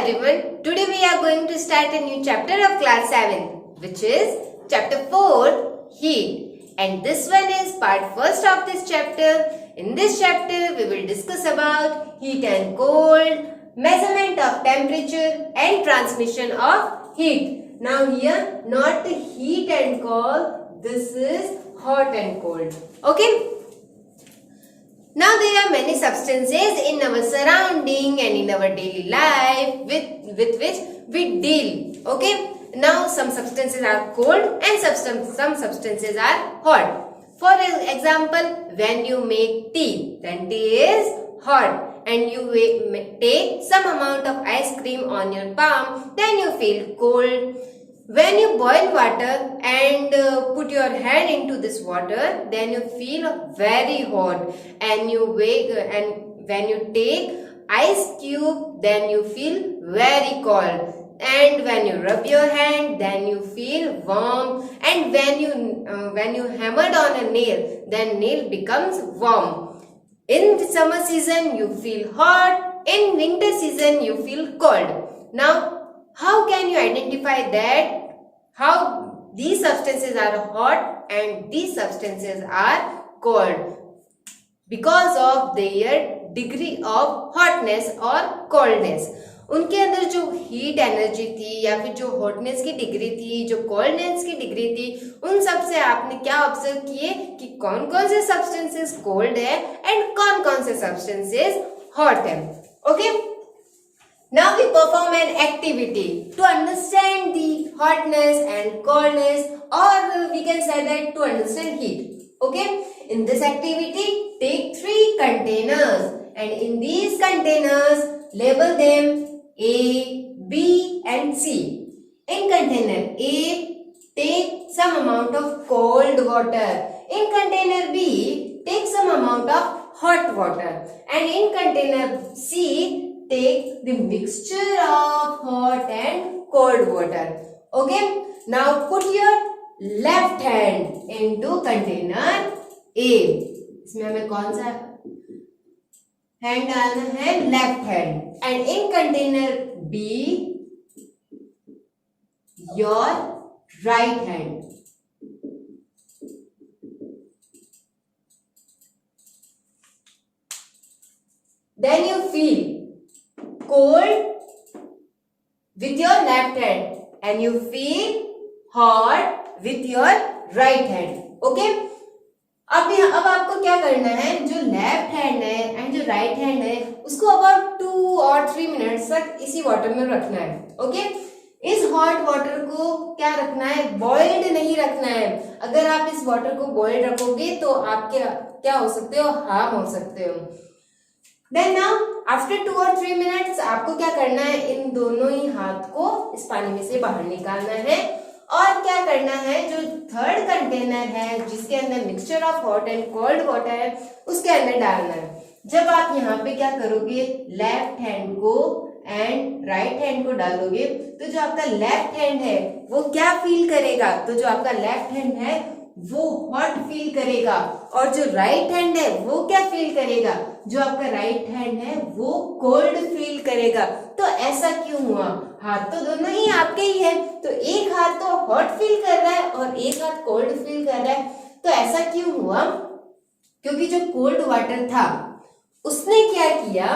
everyone. Today we are going to start a new chapter of class 7, which is chapter 4, heat. And this one is part first of this chapter. In this chapter we will discuss about heat and cold, measurement of temperature and transmission of heat. Now here not heat and cold, this is hot and cold. Okay. Now there are many substances in our surrounding and in our daily life with which we deal. Okay. Now some substances are cold and some substances are hot. For example, when you make tea, then tea is hot, and you take some amount of ice cream on your palm, then you feel cold. When you boil water and put your hand into this water, then you feel very hot, and when you take ice cube, then you feel very cold, and when you rub your hand, then you feel warm, and when you hammered on a nail, then nail becomes warm. In the summer season you feel hot, in winter season you feel cold. Now how can you identify that how these substances are hot and these substances are cold? Because of their degree of hotness or coldness. उनके अंदर जो heat energy थी या फिर जो hotness की degree थी, जो कोल्डनेस की डिग्री थी, उन सब से आपने क्या ऑब्जर्व किए कि कौन कौन से सब्सटेंसेस कोल्ड है एंड कौन कौन से सब्सटेंसेस हॉट है. Okay. Now we perform an activity to understand the hotness and coldness, or we can say that to understand heat. Okay. In this activity, take 3 containers, and in these containers label them A, B and C. In container A, take some amount of cold water. In container B, take some amount of hot water. And in container C, take the mixture of hot and cold water. Okay. Now put your left hand into container A. इसमें हमें कौन सा hand डालना है? Left hand. And in container be your right hand. Then you feel cold with your left hand and you feel hot with your right hand. Okay. अब आपको क्या करना है, जो लेफ्ट हैंड है एंड जो राइट हैंड है उसको अबाउट 2 और 3 मिनट्स तक इसी वाटर में रखना है. ओके. इस हॉट वाटर को क्या रखना है? बॉइल्ड नहीं रखना है. अगर आप इस वाटर को बॉइल्ड रखोगे तो आपके क्या हो सकते हो? हार्म हो सकते हो. देन नाउ आफ्टर 2 और 3 मिनट्स आपको क्या करना है? इन दोनों ही हाथ को इस पानी में से बाहर निकालना है और क्या करना है, जो थर्ड कंटेनर है जिसके अंदर mixture of hot and cold water है उसके अंदर डालना है. जब आप यहाँ पे क्या करोगे, लेफ्ट हैंड को एंड राइट हैंड को डालोगे तो जो आपका लेफ्ट हैंड है वो क्या फील करेगा? तो जो आपका लेफ्ट हैंड है वो हॉट फील करेगा, और जो राइट हैंड है वो क्या फील करेगा? जो आपका राइट हैंड है वो कोल्ड फील करेगा. तो ऐसा क्यों हुआ? हाथ तो दोनों ही आपके ही है, तो एक हाथ तो हॉट फील कर रहा है और एक हाथ कोल्ड फील कर रहा है. तो ऐसा क्यों हुआ? क्योंकि जो कोल्ड वाटर था उसने क्या किया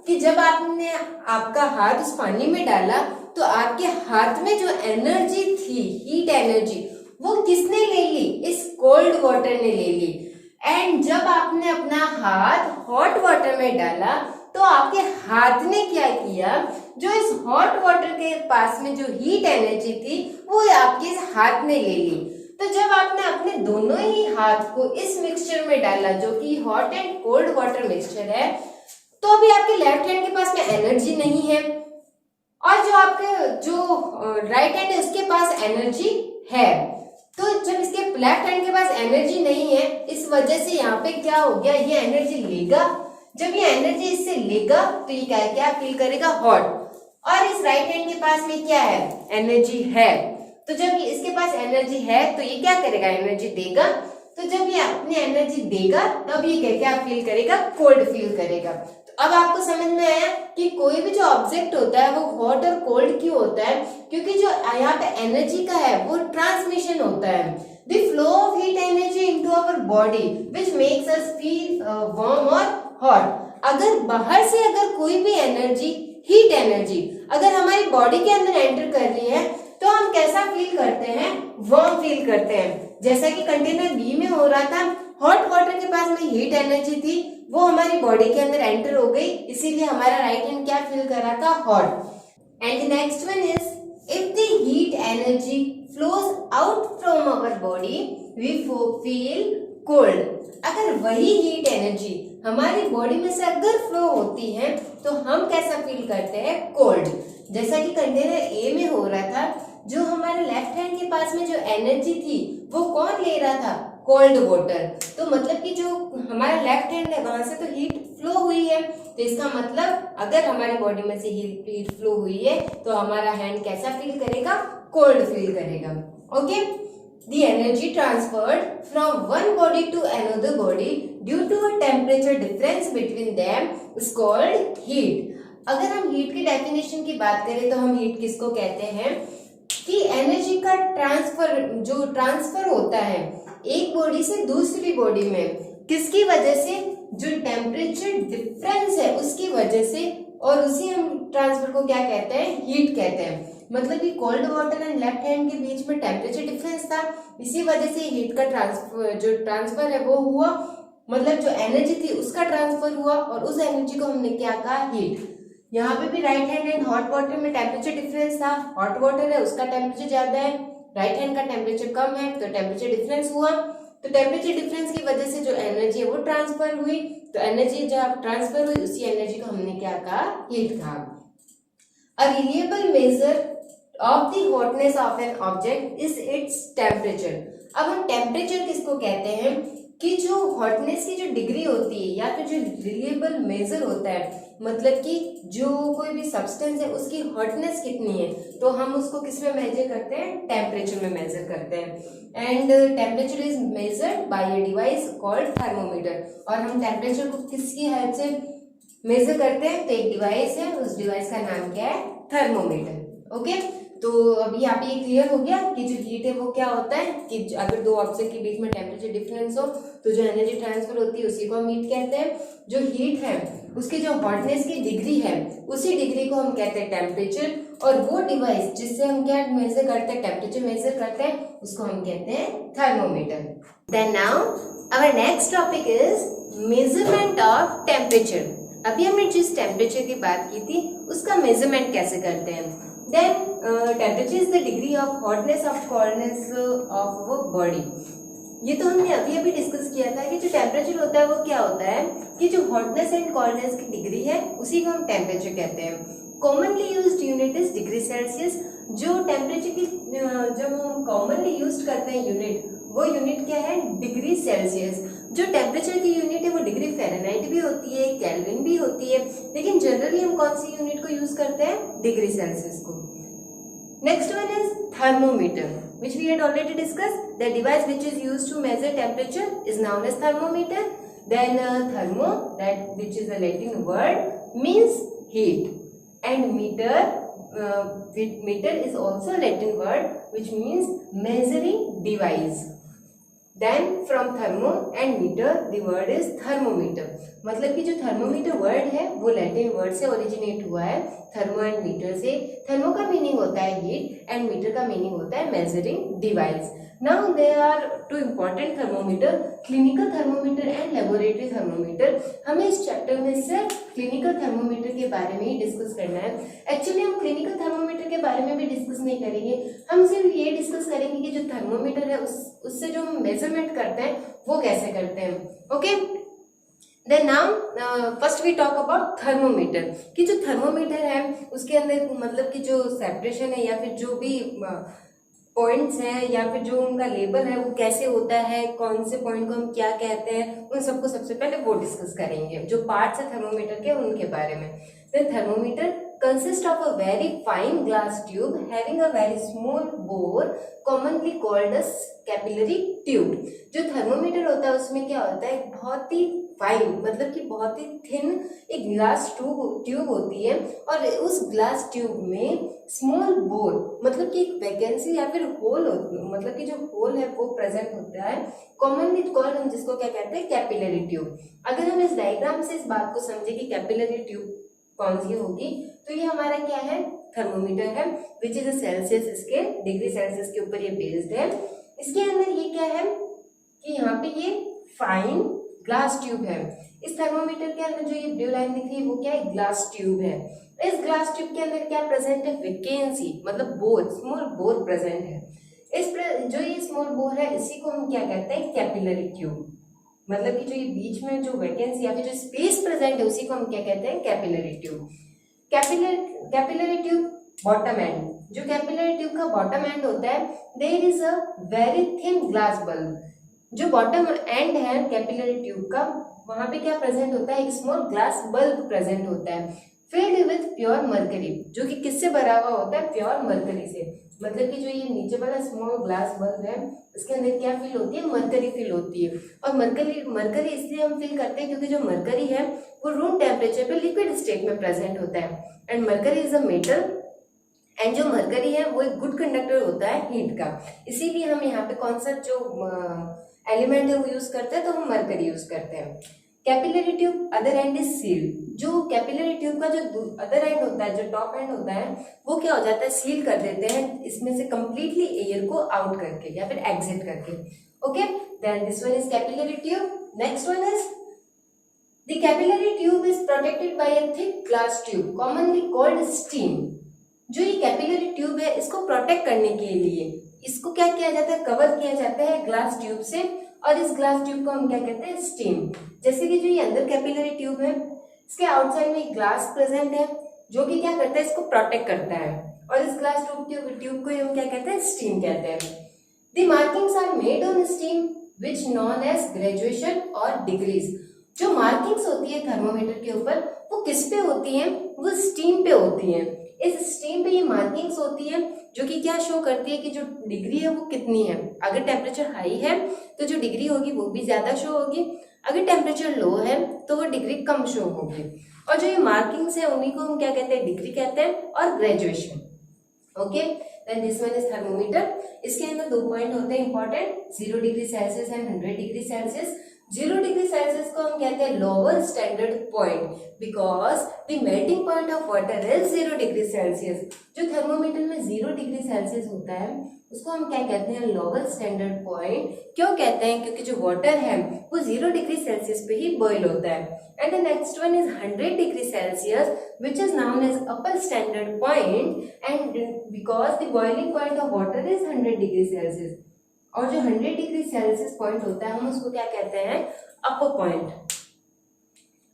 कि जब आपने आपका हाथ उस पानी में डाला तो आपके हाथ में जो एनर्जी थी, हीट एनर्जी, वो किसने ले ली? इस कोल्ड वाटर ने ले ली. एंड जब आपने अपना हाथ हॉट वाटर में डाला तो आपके हाथ ने क्या किया, जो इस हॉट वाटर के पास में जो हीट एनर्जी थी वो आपके हाथ ने ले ली. तो जब आपने अपने दोनों ही हाथ को इस मिक्सचर में डाला जो कि hot and cold water mixture है, तो अभी आपके लेफ्ट हैंड के पास में एनर्जी नहीं है और जो आपके जो राइट हैंड है उसके पास एनर्जी है. तो जब इसके लेफ्ट हैंड के पास एनर्जी नहीं है, इस वजह से यहाँ पे क्या हो गया, ये एनर्जी लेगा. जब ये एनर्जी इससे लेगा तो ये क्या फील करेगा? हॉट. और इस राइट हैंड के पास में क्या है? एनर्जी है. तो जब ये इसके पास एनर्जी है तो ये क्या करेगा? एनर्जी देगा. तो जब ये अपनी एनर्जी देगा तब ये क्या फील करेगा? कोल्ड फील करेगा. तो अब आपको समझ में आया कि कोई भी जो ऑब्जेक्ट होता है वो हॉट और कोल्ड क्यों होता है, क्योंकि जो यहाँ पे एनर्जी का है वो ट्रांसमिशन होता है। The flow of heat energy into our body which makes us feel warm और हॉट। अगर बाहर से अगर कोई भी एनर्जी, हीट एनर्जी अगर हमारी बॉडी के अंदर एंटर कर रही है तो हम कैसा फील करते हैं, वार्म फील करते हैं। जैसा कि कंटेनर बी में हो रहा था, हॉट वाटर के पास में हीट एनर्जी थी, वो हमारी बॉडी के अंदर एंटर हो गई, इसीलिए हमारा राइट हैंड क्या फील कर रहा था, hot. And next one is if the heat energy flows out from our body we feel cold. अगर वही हीट एनर्जी हमारी बॉडी में से अगर फ्लो होती है तो हम कैसा फील करते हैं, कोल्ड। जैसा कि कंटेनर ए में हो रहा था, जो हमारे लेफ्ट हैंड के पास में जो एनर्जी थी वो कौन ले रहा था, कोल्ड वाटर। तो मतलब कि जो हमारा लेफ्ट हैंड है वहां से तो हीट फ्लो हुई है, तो इसका मतलब अगर हमारी बॉडी में से हीट फ्लो हुई है तो हमारा हैंड कैसा फील करेगा, कोल्ड फील करेगा। Okay, the energy transferred from one body to another body due to a temperature difference between them is called heat। अगर हम हीट की डेफिनेशन की बात करें तो हम हीट किसको कहते हैं कि एनर्जी का ट्रांसफर होता है एक बॉडी से दूसरी बॉडी में, किसकी वजह से, जो टेम्परेचर डिफरेंस है उसकी वजह से, और उसी हम ट्रांसफर को क्या कहते हैं, हीट कहते हैं। मतलब कि cold water and left hand के बीच में टेम्परेचर डिफरेंस था, इसी वजह से हीट का ट्रांसफर है वो हुआ, मतलब जो एनर्जी थी उसका ट्रांसफर हुआ और उस एनर्जी को हमने क्या कहा, हीट। यहाँ पे भी right hand and hot water में टेम्परेचर डिफरेंस था, हॉट वाटर है उसका टेम्परेचर ज्यादा है, राइट हैंड का टेम्परेचर कम है, तो टेम्परेचर डिफरेंस हुआ। तो टेम्परेचर डिफरेंस की वजह से जो एनर्जी है वो ट्रांसफर हुई, तो एनर्जी जब ट्रांसफर हुई उसी एनर्जी को हमने क्या कहा, हीट कहा। A reliable measure of the hotness of an object is its temperature. अब हम टेम्परेचर किसको कहते हैं कि जो हॉटनेस की जो डिग्री होती है या फिर जो रिलायबल मेजर होता है, मतलब कि जो कोई भी सब्सटेंस है उसकी हॉटनेस कितनी है, तो हम उसको किस में मेजर करते हैं, टेम्परेचर में मेजर करते हैं। And temperature is measured by a device called thermometer. और हम टेम्परेचर को किसकी हेल्प से मेजर करते हैं, तो एक डिवाइस है, उस डिवाइस का नाम क्या है, थर्मोमीटर। ओके, तो अभी आप ये क्लियर हो गया कि जो हीट है वो क्या होता है कि अगर दो ऑब्जेक्ट के बीच में टेम्परेचर डिफरेंस हो तो जो एनर्जी ट्रांसफर होती है उसी को हम हीट कहते हैं। जो हीट है उसकी जो हॉटनेस की डिग्री है उसी डिग्री को हम कहते हैं टेम्परेचर, और वो डिवाइस जिससे हम क्या मेजर करते हैं, टेम्परेचर मेजर करते हैं, उसको हम कहते हैं thermometer. Then now our next topic is measurement of temperature. अभी हमने जिस टेम्परेचर की बात की थी उसका मेजरमेंट कैसे करते हैं। Then temperature is the degree of hotness of coldness of our body। ये तो हमने अभी अभी डिस्कस किया था कि जो टेम्परेचर होता है वो क्या होता है कि जो हॉटनेस एंड कोल्डनेस की डिग्री है उसी को हम टेम्परेचर कहते हैं। Commonly used unit is degree Celsius. जो टेम्परेचर की जो हम कॉमनली यूज करते हैं यूनिट, वो यूनिट क्या है, डिग्री सेल्सियस। जो टेम्परेचर की यूनिट है वो डिग्री फ़ारेनहाइट भी होती है, केल्विन भी होती है, लेकिन जनरली हम कौन सी यूनिट को यूज करते हैं, डिग्री सेल्सियस को। Next one is thermometer, which we had already discussed. The device which is used to measure temperature is known as thermometer. Then thermo, that which is a Latin word, means heat, and meter is also a Latin word which means measuring device. Then from thermo and meter the word is thermometer। मतलब कि जो thermometer word है वो Latin word से originate हुआ है, thermo and meter से। Thermo का मीनिंग होता है हीट एंड मीटर का मीनिंग होता है measuring device. Now there are two important thermometer, clinical thermometer and laboratory thermometer. हमें इस चैप्टर में सिर्फ क्लिनिकल थर्मोमीटर के बारे में ही डिस्कस करना है। एक्चुअली हम क्लिनिकल थर्मोमीटर के बारे में भी डिस्कस नहीं करेंगे, हम सिर्फ ये डिस्कस करेंगे कि जो थर्मोमीटर है उससे जो हम मेजरमेंट करते हैं वो कैसे करते हैं। Okay, then now first we talk about thermometer, कि जो थर्मोमीटर है उसके अंदर मतलब कि जो सेपरेशन है या फिर जो भी पॉइंट्स हैं या फिर जो उनका लेबल है वो कैसे होता है, कौन से पॉइंट को हम क्या कहते हैं, उन सबको सबसे पहले वो डिस्कस करेंगे। जो पार्ट्स है थर्मोमीटर के उनके बारे में। Then thermometer consists of a very fine glass tube having a very small bore commonly called as capillary tube. जो थर्मोमीटर होता है उसमें क्या होता है, बहुत ही फाइन मतलब कि बहुत ही थिन एक ग्लास ट्यूब होती है और उस ग्लास ट्यूब में स्मॉल बोर मतलब कि एक वैकेंसी या फिर होल मतलब कि जो होल है वो प्रेजेंट होता है, कॉमनली कॉल्ड हम जिसको क्या कहते हैं कैपिलरी ट्यूब। अगर हम इस डायग्राम से इस बात को समझे कि कैपिलरी ट्यूब कौन सी होगी, तो ये हमारा क्या है, थर्मोमीटर है which is Celsius scale, degree Celsius के ऊपर ये बेस्ड है। इसके अंदर ये क्या है कि यहाँ पे ये फाइन ग्लास ट्यूब है। इस थर्मोमीटर के अंदर जो ये ब्लू लाइन दिख रही है वो क्या है, ग्लास ट्यूब है। इस ग्लास ट्यूब के अंदर क्या प्रेजेंट है, वैकेंसी मतलब बोर, स्मॉल बोर प्रेजेंट है। जो ये स्मॉल बोर है इसी को हम क्या कहते हैं, कैपिलरी ट्यूब। मतलब कि जो ये बीच में जो वैकेंसी या फिर जो स्पेस प्रेजेंट है उसी को हम क्या कहते हैं, capillary tube. Capillary tube bottom end, जो कैपिलरी ट्यूब का बॉटम एंड होता है, there is a very thin glass bulb. जो बॉटम एंड है कैपिलरी ट्यूब का, वहां पे क्या प्रेजेंट होता है, एक स्मॉल ग्लास बल्ब प्रेजेंट होता है फिल्ड विथ प्योर मर्करी, जो कि किससे भरा हुआ होता है, प्योर मर्करी से। मतलब कि जो ये नीचे वाला स्मॉल ग्लास बल्ब है इसके अंदर क्या फील होती है, मरकरी फील होती है। और मरकरी इसलिए हम फील करते हैं क्योंकि जो मरकरी है वो रूम टेम्परेचर पे लिक्विड स्टेट में प्रेजेंट होता है and mercury is a metal and जो मरकरी है वो एक गुड कंडक्टर होता है हीट का। इसीलिए हम यहाँ पे कौन सा जो एलिमेंट है वो यूज करते हैं, तो हम मरकरी यूज करते हैं। Capillary tube other end is sealed, जो कैपिलरी ट्यूब का जो अदर एंड होता है, जो टॉप एंड होता है, वो क्या हो जाता है, सील कर देते हैं इसमें से कंप्लीटली एयर को आउट करके या फिर एग्जिट करके। Okay, then this one is capillary tube. Next one is the capillary tube is protected by a thick glass tube commonly called stem. जो ये कैपिलरी ट्यूब है इसको प्रोटेक्ट करने के लिए इसको क्या किया जाता है, कवर किया जाता है ग्लास ट्यूब से, और इस ग्लास ट्यूब को हम क्या कहते हैं, स्टीम। जैसे कि जो ये अंदर कैपिलरी ट्यूब है इसके आउटसाइड में एक ग्लास प्रेजेंट है जो कि क्या करता है, इसको प्रोटेक्ट करता है, और इस ग्लास ट्यूब को हम क्या कहते हैं, स्टीम कहते हैं। The markings are made on stem which known as graduation और डिग्रीज। जो मार्किंग्स होती है थर्मोमीटर के ऊपर वो किस पे होती है, वो स्टीम पे होती है। इस स्टीम पे ये मार्किंग्स होती है जो कि क्या शो करती है कि जो डिग्री है वो कितनी है। अगर टेम्परेचर हाई है तो जो डिग्री होगी वो भी ज्यादा शो होगी, अगर टेम्परेचर लो है तो वो डिग्री कम शो होगी। और जो ये मार्किंग्स है उन्हीं को हम क्या कहते हैं, डिग्री कहते हैं और graduation. Okay, then this one is thermometer. इसके अंदर 2 पॉइंट होते हैं important, 0 degree Celsius and 100 degree Celsius. 0 degree Celsius को हम कहते हैं lower standard point because the melting point of water is 0 degree Celsius. जो थर्मोमीटर में 0 डिग्री सेल्सियस होता है उसको हम क्या कहते हैं, लोअर स्टैंडर्ड पॉइंट। क्यों कहते हैं, क्योंकि जो वाटर है वो 0 डिग्री सेल्सियस पे ही बॉईल होता है। And the next one is 100 degree Celsius which is known as upper standard point and because the boiling point of water is 100 degree Celsius. और जो 100 डिग्री सेल्सियस पॉइंट होता है हम उसको क्या कहते हैं, अपर पॉइंट,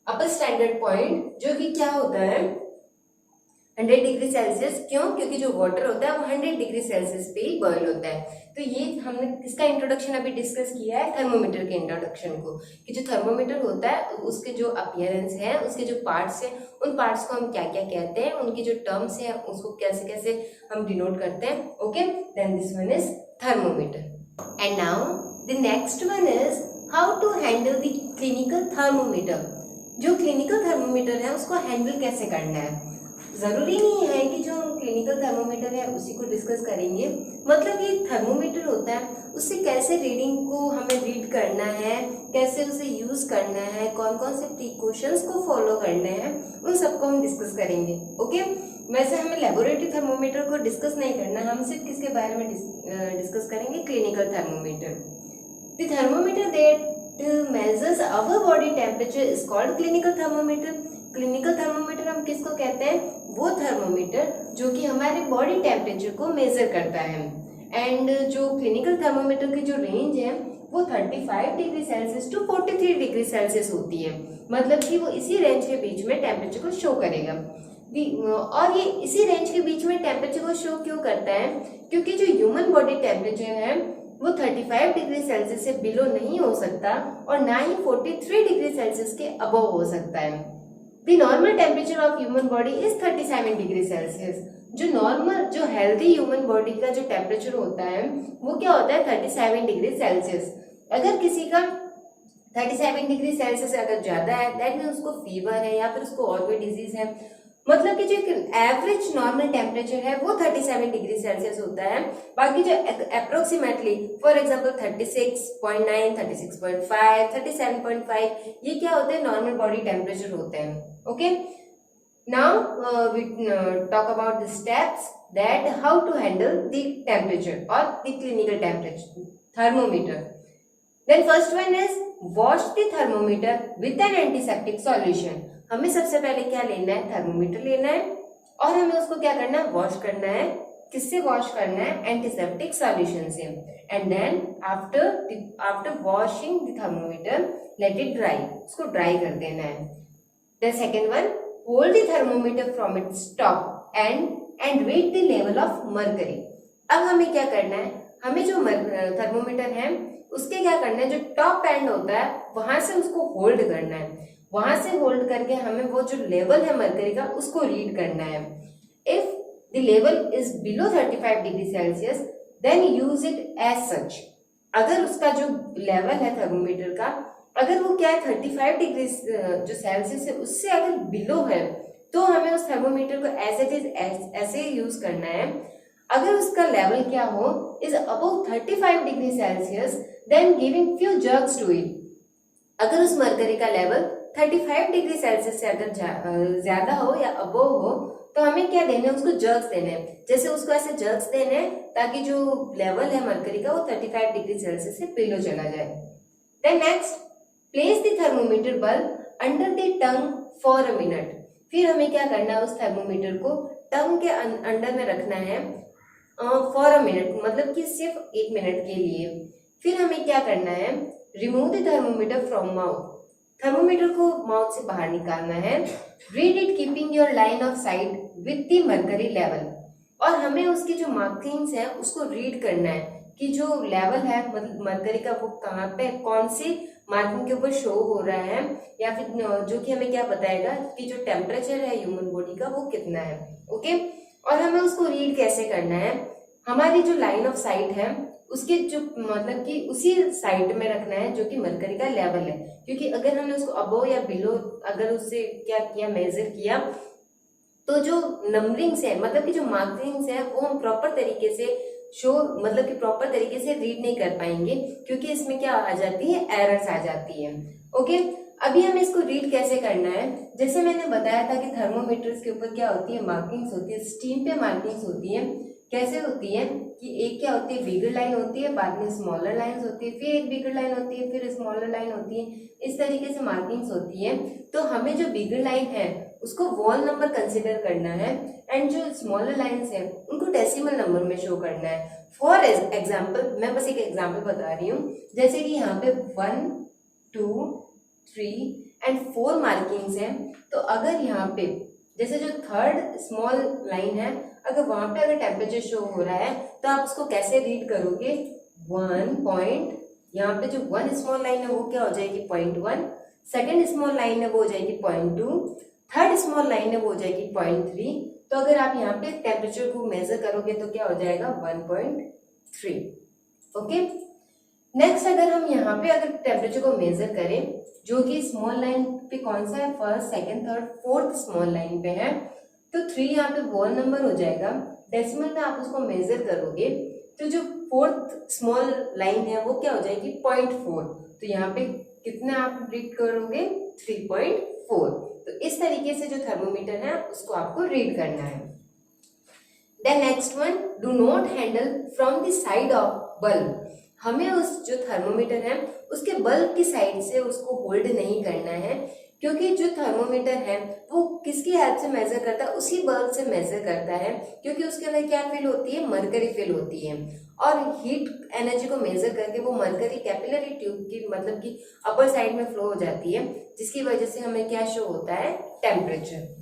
अपर स्टैंडर्ड पॉइंट, जो कि क्या होता है 100 डिग्री सेल्सियस। क्यों, क्योंकि जो वाटर होता है वो 100 डिग्री सेल्सियस पे ही बॉईल होता है। तो ये हमने इसका इंट्रोडक्शन अभी डिस्कस किया है, थर्मोमीटर के इंट्रोडक्शन को, कि जो थर्मोमीटर होता है उसके जो अपीयरेंस है, उसके जो पार्ट्स हैं, उन पार्ट्स को हम क्या क्या कहते हैं, उनकी जो टर्म्स है उसको कैसे कैसे हम डिनोट करते हैं। Okay, then this one is thermometer. And now the next one is how to handle the clinical thermometer। जो क्लिनिकल थर्मोमीटर है उसको हैंडल कैसे करना है। जरूरी नहीं है कि जो क्लिनिकल थर्मोमीटर है उसी को डिस्कस करेंगे, मतलब ये थर्मोमीटर होता है उससे कैसे रीडिंग को हमें रीड करना है, कैसे उसे यूज करना है, कौन कौन से प्रिकॉशंस को फॉलो करने हैं, उन सबको हम डिस्कस करेंगे। ओके, वैसे हमें लेबोरेटरी थर्मोमीटर को डिस्कस नहीं करना, हम सिर्फ किसके बारे में डिस्कस करेंगे, clinical thermometer. The thermometer that measures our body temperature is called clinical thermometer. Clinical thermometer हम किसको कहते हैं, वो थर्मोमीटर जो कि हमारे बॉडी टेम्परेचर को मेजर करता है। एंड जो क्लिनिकल थर्मोमीटर की जो रेंज है वो 35 degree Celsius to 43 degree Celsius होती है, मतलब कि वो इसी रेंज के बीच में टेम्परेचर को शो करेगा। और ये इसी रेंज के बीच में टेम्परेचर को शो क्यों करता है, क्योंकि जो ह्यूमन बॉडी टेम्परेचर है वो 35 डिग्री सेल्सियस से बिलो नहीं हो सकता और ना ही 43 डिग्री सेल्सियस के अबव हो सकता है। The normal temperature of human body is 37 degree Celsius. जो नॉर्मल, जो हेल्दी ह्यूमन बॉडी का जो टेम्परेचर होता है वो क्या होता है 37 डिग्री सेल्सियस। अगर किसी का 37 डिग्री सेल्सियस अगर ज्यादा है दैट मीन उसको फीवर है या फिर उसको और कोई डिजीज है। मतलब कि जो एवरेज नॉर्मल टेम्परेचर है वो 37 डिग्री सेल्सियस होता है। बाकी जो अप्रोक्सीमेटली फॉर एग्जांपल 36.9, 36.5, 37.5 ये क्या होते हैं नॉर्मल बॉडी टेम्परेचर होते हैं। Okay, now we talk about the steps that how to handle the temperature और the clinical temperature thermometer. Then first one is wash the thermometer with an antiseptic solution. हमें सबसे पहले क्या लेना है, thermometer लेना है और हमें उसको क्या करना है, वॉश करना है। किससे वॉश करना है, एंटीसेप्टिक सॉल्यूशन से। And then after washing the thermometer let it dry, उसको ड्राई कर देना है। The second one, hold the thermometer from its top and read the level of mercury. अब हमें क्या करना है, हमें जो थर्मोमीटर है उसके क्या करना है, जो टॉप एंड होता है वहां से उसको होल्ड करना है। वहां से होल्ड करके हमें वो जो लेवल है मरकरी का उसको रीड करना है। If the level is below 35 degree Celsius then use it as such. अगर उसका जो लेवल है थर्मोमीटर का अगर वो क्या है 35 डिग्री जो सेल्सियस है उससे अगर बिलो है तो हमें उस थर्मोमीटर को एज इट इज ऐसे यूज करना है। अगर उसका लेवल क्या हो is above 35 degree Celsius then giving few jerks to it. अगर उस मरकरी का लेवल 35 डिग्री सेल्सियस से अगर ज्यादा हो या अबव हो तो हमें क्या देना है, उसको जर्क्स देने हैं। जैसे उसको ऐसे जर्क्स देने हैं ताकि जो लेवल है मरकरी का वो 35 डिग्री सेल्सियस से बिलो चला जाए। Then next, place the thermometer bulb under the tongue for a minute. फिर हमें क्या करना है, उस थर्मोमीटर को टंग के अंडर में रखना है फॉर अ मिनट, मतलब कि सिर्फ 1 मिनट के लिए। फिर हमें क्या करना है, remove the thermometer from mouth. Thermometer को माउथ से बाहर निकालना है। Read it keeping your line of site with the mercury level. और हमें उसकी जो मार्किंग्स है उसको रीड करना है कि जो लेवल है मतलब मर्करी का वो कहाँ पे कौन सी मार्किंग के ऊपर शो हो रहा है या फिर जो कि हमें क्या बताएगा कि जो टेम्परेचर है ह्यूमन बॉडी का वो कितना है। ओके, और हमें उसको रीड कैसे करना है, हमारी जो लाइन ऑफ साइट है उसके जो मतलब कि उसी साइड में रखना है जो कि मरकरी का लेवल है। क्योंकि अगर हमने उसको अबो या बिलो अगर उससे क्या किया मेजर किया तो जो नंबरिंग्स है मतलब कि जो मार्किंग्स है वो हम प्रॉपर तरीके से शो मतलब कि प्रॉपर तरीके से रीड नहीं कर पाएंगे क्योंकि इसमें क्या आ जाती है, एरर्स आ जाती है। ओके, अभी हमें इसको रीड कैसे करना है, जैसे मैंने बताया था कि थर्मोमीटर्स के ऊपर क्या होती है, मार्किंग्स होती है, स्टीम पे मार्किंग्स होती है। कैसे होती है कि एक क्या होती है, बिगर लाइन होती है, बाद में स्मॉलर लाइंस होती है, फिर एक बिगर लाइन होती है, फिर स्मॉलर लाइन होती है, इस तरीके से मार्किंग्स होती है। तो हमें जो बिगर लाइन है उसको वॉल नंबर कंसिडर करना है एंड जो स्मॉलर लाइंस है उनको डेसिमल नंबर में शो करना है। फॉर एग्जाम्पल, मैं बस एक एग्जाम्पल बता रही हूँ, जैसे कि यहाँ पे 1, 2, 3 एंड 4 मार्किंग्स हैं। तो अगर यहाँ पे जैसे जो थर्ड स्मॉल लाइन है अगर वहां पे अगर टेम्परेचर शो हो रहा है तो आप उसको कैसे रीड करोगे, 1 पॉइंट, यहाँ पे जो 1 स्मॉल लाइन है वो क्या हो जाएगी 0.1, सेकेंड स्मॉल लाइन है वो हो जाएगी 0.2, थर्ड स्मॉल लाइन है वो हो जाएगी 0.3। तो अगर आप यहाँ पे टेम्परेचर को मेजर करोगे तो क्या हो जाएगा 1.3। ओके, नेक्स्ट अगर हम यहाँ पे अगर टेम्परेचर को मेजर करें जो कि स्मॉल लाइन पे कौन सा है, first, second, third, fourth small line पे है, तो 3 यहाँ पे वॉल नंबर हो जाएगा। डेसिमल में आप उसको मेजर करोगे तो जो फोर्थ स्मॉल लाइन है वो क्या हो जाएगी 0.4। तो यहाँ पे कितना आप रीड करोगे 3.4। तो इस तरीके से जो थर्मोमीटर है उसको आपको रीड करना है। Then next one, do not handle from the side of bulb. हमें उस जो थर्मोमीटर है उसके बल्ब की साइड से उसको होल्ड नहीं करना है क्योंकि जो थर्मोमीटर है वो किसकी हेल्प से मेजर करता है, उसी बल्ब से मेजर करता है क्योंकि उसके अंदर क्या फिल होती है, मरकरी फिल होती है। और हीट एनर्जी को मेजर करके वो मरकरी कैपिलरी ट्यूब की मतलब कि अपर साइड में फ्लो हो जाती है जिसकी वजह से हमें क्या शो होता है, temperature.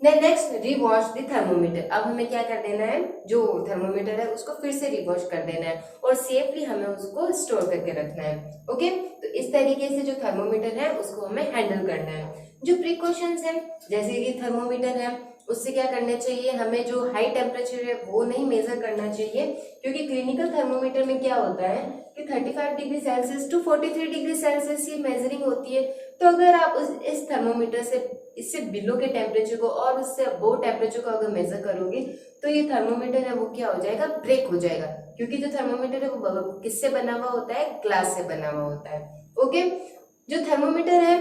Next, rewash the thermometer. अब हमें क्या कर देना है, जो थर्मोमीटर है उसको फिर से रिवॉश कर देना है और सेफली हमें उसको स्टोर करके रखना है। ओके, तो इस तरीके से जो थर्मोमीटर है उसको हमें हैंडल करना है। जो प्रिकॉशंस हैं, जैसे कि थर्मोमीटर है, उससे क्या करना चाहिए, हमें जो हाई टेम्परेचर है वो नहीं मेजर करना चाहिए, क्योंकि क्लिनिकल थर्मोमीटर में क्या होता है कि 35 degree Celsius to 43 degree Celsius ये मेजरिंग होती है। तो अगर आप इस थर्मोमीटर से इससे बिलो के टेम्परेचर को और उससे अबोव टेम्परेचर को अगर मेजर करोगे तो ये थर्मोमीटर है वो क्या हो जाएगा, ब्रेक हो जाएगा, क्योंकि जो थर्मोमीटर है वो किससे बना हुआ होता है, ग्लास से बना हुआ होता है। ओके, जो थर्मोमीटर है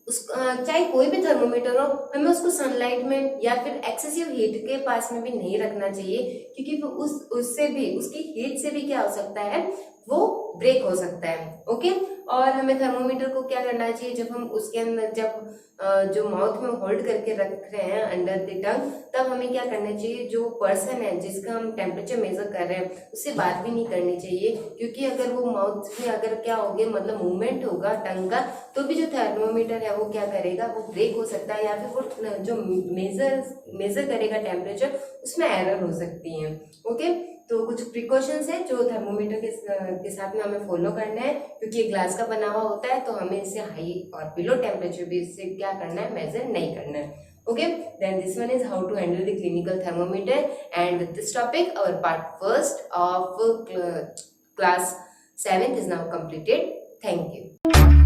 चाहे कोई भी थर्मोमीटर हो, हमें उसको सनलाइट में या फिर एक्सेसिव हीट के पास में भी नहीं रखना चाहिए, क्योंकि उससे भी उसकी हीट से भी क्या हो सकता है, वो ब्रेक हो सकता है। ओके, और हमें थर्मोमीटर को क्या करना चाहिए, जब हम उसके अंदर जब जो माउथ में होल्ड करके रख रहे हैं अंडर द टंग, तब हमें क्या करना चाहिए, जो पर्सन है जिसका हम टेम्परेचर मेजर कर रहे हैं उससे बात भी नहीं करनी चाहिए, क्योंकि अगर वो माउथ में अगर क्या हो गया, मतलब मूवमेंट होगा टंग का, तो भी जो थर्मोमीटर है वो क्या करेगा, वो ब्रेक हो सकता है, या फिर वो जो मेजर करेगा टेम्परेचर उसमें एरर हो सकती है। ओके, तो कुछ प्रिकॉशंस है जो थर्मोमीटर के साथ में हमें फॉलो करना है, क्योंकि ये ग्लास का बना हुआ होता है, तो हमें इससे हाई और बिलो टेम्परेचर भी इससे क्या करना है, मेजर नहीं करना है। Okay, then this one is how to handle the clinical thermometer, and with this topic our part first of class 7th is now completed. Thank you.